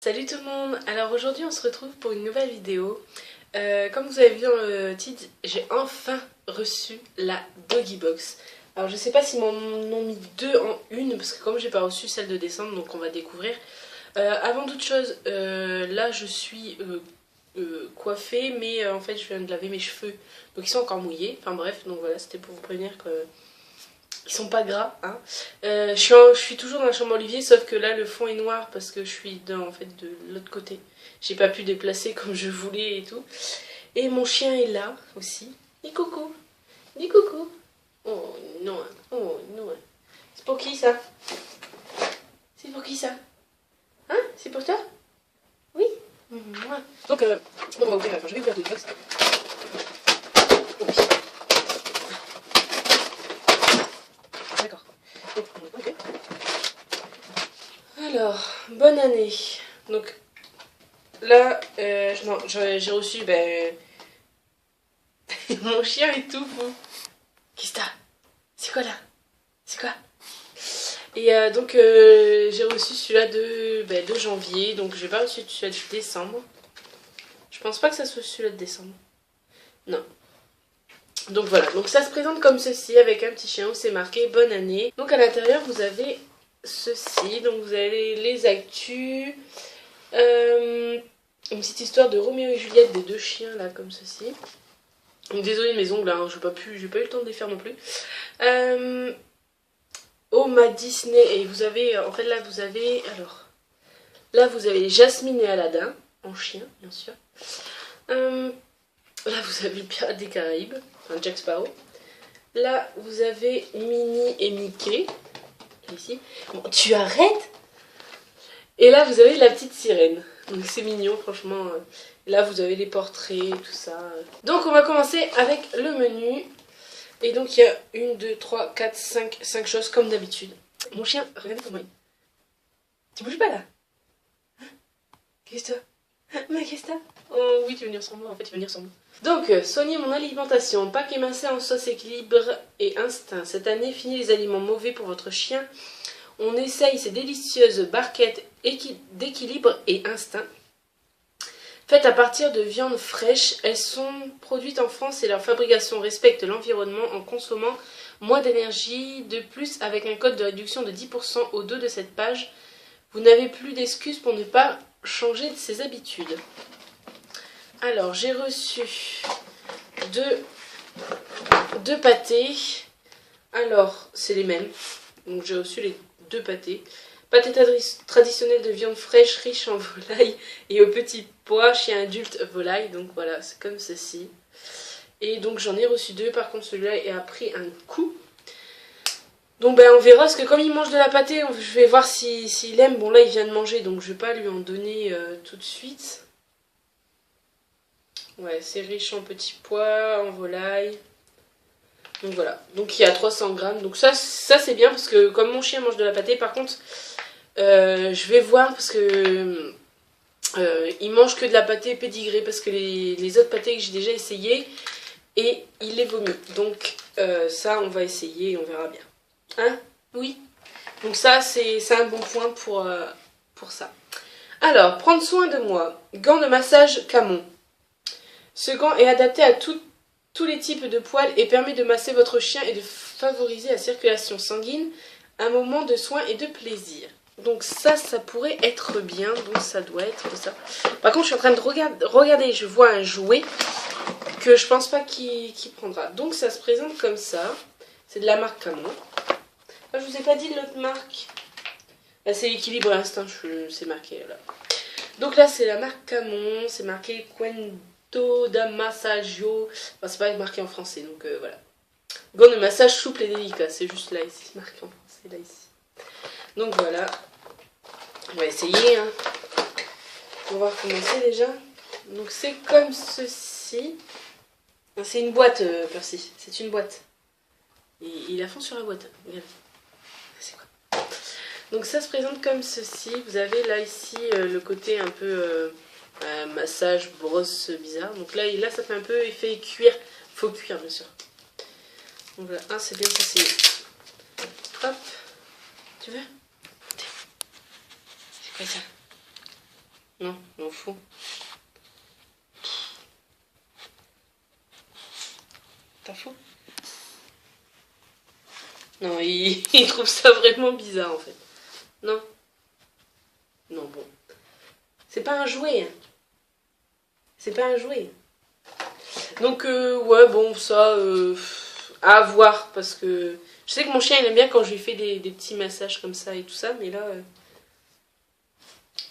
Salut tout le monde. Alors aujourd'hui on se retrouve pour une nouvelle vidéo. Comme vous avez vu dans le titre, j'ai enfin reçu la Doggy Box. Alors je sais pas s'ils m'en ont mis deux en une, parce que comme j'ai pas reçu celle de décembre, donc on va découvrir. Avant toute chose, là je suis coiffée, mais en fait je viens de laver mes cheveux, donc ils sont encore mouillés. Enfin bref, donc voilà, c'était pour vous prévenir que ils sont pas gras, hein. Je suis toujours dans la chambre Olivier, sauf que là le fond est noir parce que je suis en fait de l'autre côté. J'ai pas pu déplacer comme je voulais et tout. Et mon chien est là aussi. Dis coucou. Dis coucou. Oh non, oh non. C'est pour qui ça? C'est pour qui ça? Hein? C'est pour toi? Oui. Mouah. Donc on va ouvrir, enfin je vais ouvrir le box. D'accord. Ok. Alors, bonne année. Donc là, j'ai reçu mon chien est tout fou. Qu'est-ce que t'as? C'est quoi là? C'est quoi? Et donc j'ai reçu celui-là de janvier, donc j'ai pas reçu celui-là de décembre. Je pense pas que ça soit celui-là de décembre. Non. Donc voilà, donc ça se présente comme ceci avec un petit chien où c'est marqué bonne année. Donc à l'intérieur vous avez ceci, donc vous avez les actus, une petite histoire de Roméo et Juliette des deux chiens là comme ceci. Donc désolée de mes ongles, hein, j'ai pas eu le temps de les faire non plus. Oma Disney, et vous avez, en fait là vous avez, alors, là vous avez Jasmine et Aladdin, en chien bien sûr. Là vous avez le Pirate des Caraïbes, enfin Jack Sparrow. Là vous avez Minnie et Mickey, ici. Bon, tu arrêtes. Et là vous avez la petite sirène, donc c'est mignon franchement. Là vous avez les portraits, tout ça. Donc on va commencer avec le menu. Et donc il y a 1, 2, 3, 4, 5 choses comme d'habitude. Mon chien, regardez comment il... Tu bouges pas là? Hein? Qu'est-ce que t'as? Mais qu'est-ce que t'as? Oh oui, tu veux venir sans moi, en fait tu veux venir sans moi. Donc, soigner mon alimentation, pack émincé en sauce équilibre et instinct. Cette année, fini les aliments mauvais pour votre chien. On essaye ces délicieuses barquettes d'équilibre et instinct. Faites à partir de viande fraîche, elles sont produites en France et leur fabrication respecte l'environnement en consommant moins d'énergie. De plus, avec un code de réduction de 10% au dos de cette page, vous n'avez plus d'excuses pour ne pas changer de ses habitudes. Alors, j'ai reçu deux pâtés. Alors, c'est les mêmes. Donc, j'ai reçu les deux pâtés. Pâté traditionnel de viande fraîche riche en volaille et aux petits pois, chien adulte volaille. Donc voilà, c'est comme ceci. Et donc j'en ai reçu deux, par contre celui-là a pris un coup. Donc ben on verra, parce que comme il mange de la pâtée, je vais voir s'il aime. Bon là il vient de manger, donc je vais pas lui en donner tout de suite. Ouais, c'est riche en petits pois, en volaille. Donc voilà, donc il y a 300 grammes. Donc ça c'est bien, parce que comme mon chien mange de la pâtée, par contre... je vais voir parce que il mange que de la pâtée pédigrée, parce que les autres pâtés que j'ai déjà essayé et il les vomit. Donc ça on va essayer et on verra bien. Hein? Oui. Donc ça c'est un bon point pour ça. Alors, prendre soin de moi. Gants de massage Camon. Ce gant est adapté à tous les types de poils et permet de masser votre chien et de favoriser la circulation sanguine, un moment de soin et de plaisir. Donc ça pourrait être bien, donc ça doit être ça. Par contre, je suis en train de regarder, je vois un jouet que je pense pas qu'il prendra. Donc ça se présente comme ça. C'est de la marque Camon. Ah, je vous ai pas dit l'autre marque. Là, c'est Équilibre Instinct, c'est marqué là. Donc là, c'est la marque Camon, c'est marqué Cuento da Massaggio. Enfin, c'est pas marqué en français, donc voilà. Gant de massage souple et délicat, c'est juste là ici, marqué en français, là ici. Donc voilà. On va essayer, hein. On va voir comment c'est déjà. Donc c'est comme ceci. C'est une boîte, Percy. C'est une boîte. Et il a fond sur la boîte. Regardez. C'est quoi? Donc ça se présente comme ceci. Vous avez là ici le côté un peu massage, brosse bizarre. Donc là ça fait un peu effet cuir. Faux cuir bien sûr. Donc voilà, c'est bien ça. Hop. Tu veux? C'est quoi ça? Non, je m'en fous. T'en fous? Non, il trouve ça vraiment bizarre en fait. Non. Non, bon. C'est pas un jouet. Hein. C'est pas un jouet. Donc, ouais, bon, ça, à voir. Parce que je sais que mon chien, il aime bien quand je lui fais des petits massages comme ça et tout ça. Mais là,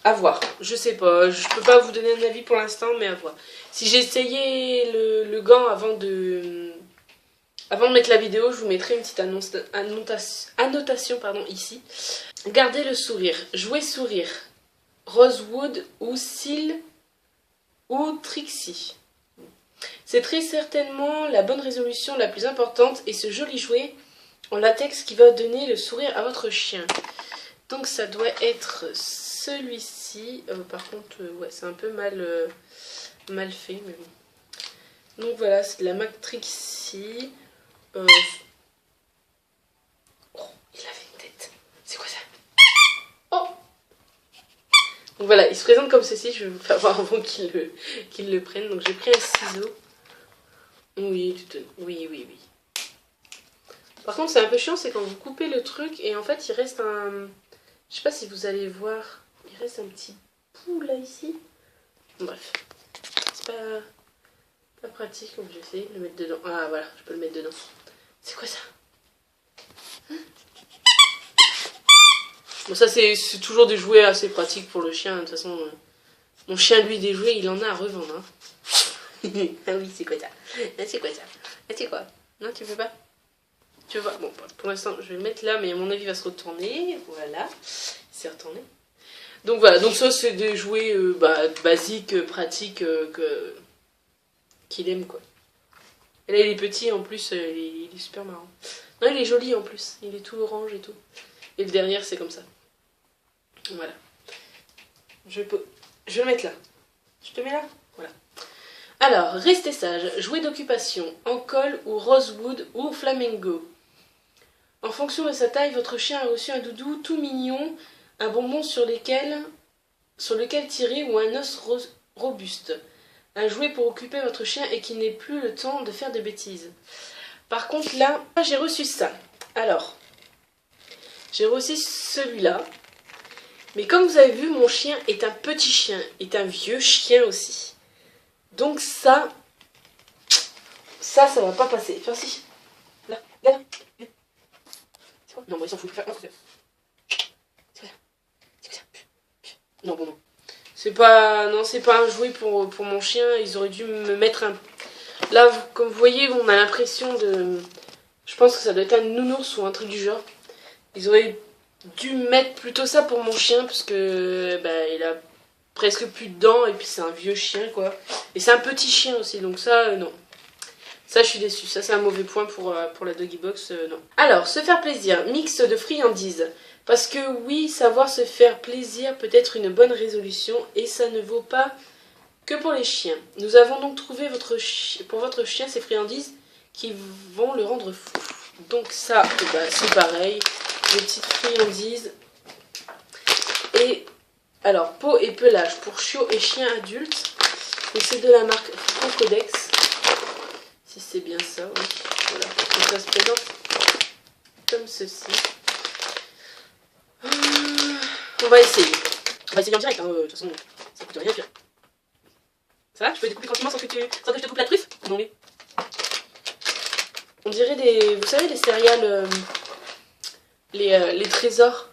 à voir. Je sais pas. Je peux pas vous donner un avis pour l'instant, mais à voir. Si j'ai essayé le gant avant de mettre la vidéo, je vous mettrai une petite annotation pardon, ici. Gardez le sourire. Jouez sourire. Rosewood ou Seal ou Trixie. C'est très certainement la bonne résolution la plus importante et ce joli jouet en latex qui va donner le sourire à votre chien. Donc ça doit être celui-ci. Par contre, ouais, c'est un peu mal fait, mais bon. Donc voilà, c'est de la MAC Trixie. Oh, il avait une tête. C'est quoi ça? Oh! Donc voilà, il se présente comme ceci. Je vais vous faire voir avant qu'il le prenne. Donc j'ai pris un ciseau. Oui, oui. Par contre, c'est un peu chiant, c'est quand vous coupez le truc et en fait, il reste un... Je sais pas si vous allez voir. Il reste un petit bout là, ici. Bref. C'est pas pratique, donc j'ai essayé de le mettre dedans. Ah, voilà, je peux le mettre dedans. C'est quoi ça? Bon, ça, c'est toujours des jouets assez pratiques pour le chien. De toute façon, mon chien, lui, des jouets, il en a à revendre. Hein. Ah oui, c'est quoi ça? C'est quoi ça? C'est quoi? Non, tu veux pas? Tu veux pas? Bon, pour l'instant, je vais le mettre là, mais à mon avis, il va se retourner. Voilà. Il s'est retourné. Donc voilà, donc ça, c'est des jouets basiques, pratiques, qu'il aime, quoi. Et là, il est petit, en plus, il est super marrant. Non, il est joli, en plus. Il est tout orange et tout. Et le derrière, c'est comme ça. Voilà. Je vais le mettre là. Je te mets là? Voilà. Alors, restez sage. Jouet d'occupation. En colle ou rosewood ou flamengo. En fonction de sa taille, votre chien a reçu un doudou tout mignon, un bonbon sur lequel tirer ou un os robuste. Un jouet pour occuper votre chien et qui n'ait plus le temps de faire de bêtises. Par contre, là, j'ai reçu ça. Alors, j'ai reçu celui-là. Mais comme vous avez vu, mon chien est un petit chien, est un vieux chien aussi. Donc ça va pas passer. Enfin si. Là, là. C'est quoi? Non, moi il s'en fout. C'est quoi ça? C'est quoi ça? Non, bon, non. C'est pas un jouet pour mon chien. Ils auraient dû me mettre un... Là, comme vous voyez, on a l'impression de... Je pense que ça doit être un nounours ou un truc du genre. Ils auraient dû mettre plutôt ça pour mon chien parce que il a presque plus de dents et puis c'est un vieux chien quoi. Et c'est un petit chien aussi donc ça non. Ça je suis déçue, ça c'est un mauvais point pour la doggy box, non. Alors, se faire plaisir, mix de friandises. Parce que oui, savoir se faire plaisir peut être une bonne résolution et ça ne vaut pas que pour les chiens. Nous avons donc trouvé pour votre chien ces friandises qui vont le rendre fou. Donc ça, c'est pareil. Des petites friandises. Et alors, peau et pelage pour chiots et chiens adultes. Donc c'est de la marque Francodex. Si c'est bien ça, oui. Voilà. Donc ça se présente comme ceci. On va essayer. On va essayer en direct, hein. De toute façon, ça coûte rien. Ça va? Tu peux découper tranquillement sans que je te coupe la truffe? Non mais. On dirait des... Vous savez les céréales... les trésors.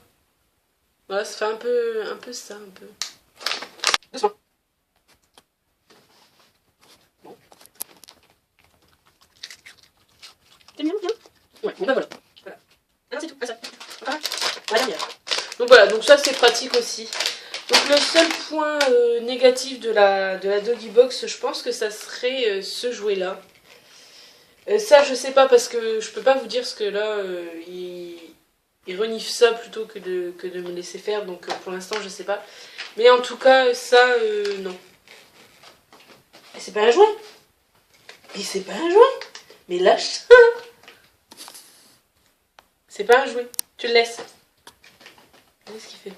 Voilà, ça fait un peu ça, un peu. Doucement. Bon. T'es mignon, bien? Ouais, bon voilà. Voilà. Ah non, c'est tout, ah ça. Ah, la dernière. Donc voilà, donc ça c'est pratique aussi. Donc le seul point négatif de la doggy box, je pense que ça serait ce jouet là. Ça je sais pas parce que je peux pas vous dire parce que là il renifle ça plutôt que de me laisser faire, donc pour l'instant je sais pas. Mais en tout cas ça non. Et c'est pas un jouet. Et c'est pas un jouet. Mais lâche ça. C'est pas un jouet. Tu le laisses. Qu'est-ce qu'il fait?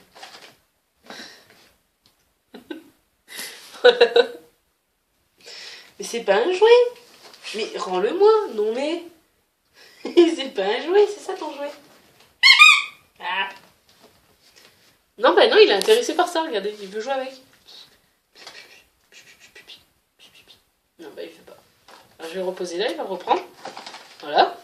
Mais c'est pas un jouet. Mais rends-le-moi. Non mais... c'est pas un jouet, c'est ça ton jouet. Ah. Non bah non, il est intéressé par ça, regardez, il veut jouer avec. Non bah il fait pas. Alors, je vais le reposer là, il va reprendre. Voilà.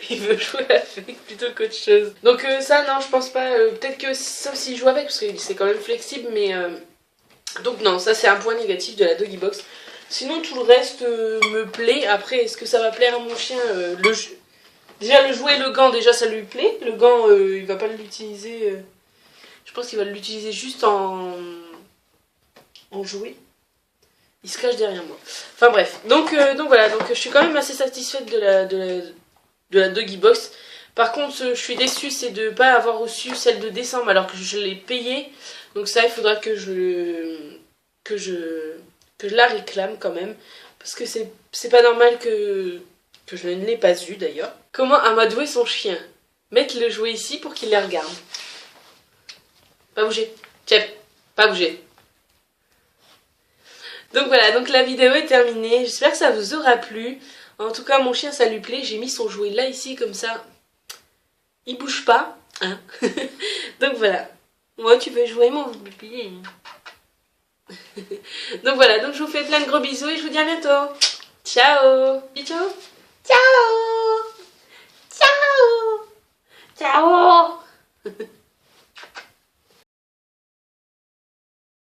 Il veut jouer avec plutôt qu'autre chose. Donc ça non je pense pas. Peut-être que sauf s'il joue avec parce que c'est quand même flexible mais... Donc non, ça c'est un point négatif de la Doggy Box. Sinon tout le reste me plaît. Après est-ce que ça va plaire à mon chien Déjà le jouet, le gant, déjà ça lui plaît. Le gant il va pas l'utiliser. Je pense qu'il va l'utiliser juste en jouet. Il se cache derrière moi. Enfin bref. Donc voilà, donc je suis quand même assez satisfaite de la Doggy Box. Par contre, je suis déçue, c'est de ne pas avoir reçu celle de décembre alors que je l'ai payée. Donc ça, il faudra que je la réclame quand même. Parce que c'est pas normal que je ne l'ai pas eu d'ailleurs. Comment amadouer son chien? Mettre le jouet ici pour qu'il les regarde. Pas bouger. Tiens, pas bouger. Donc voilà, donc la vidéo est terminée. J'espère que ça vous aura plu. En tout cas, mon chien, ça lui plaît. J'ai mis son jouet là, ici, comme ça. Il bouge pas. Hein. Donc voilà. Moi, tu veux jouer, mon bébé? Donc voilà, donc je vous fais plein de gros bisous et je vous dis à bientôt. Ciao. Ciao. Ciao. Ciao. Ciao.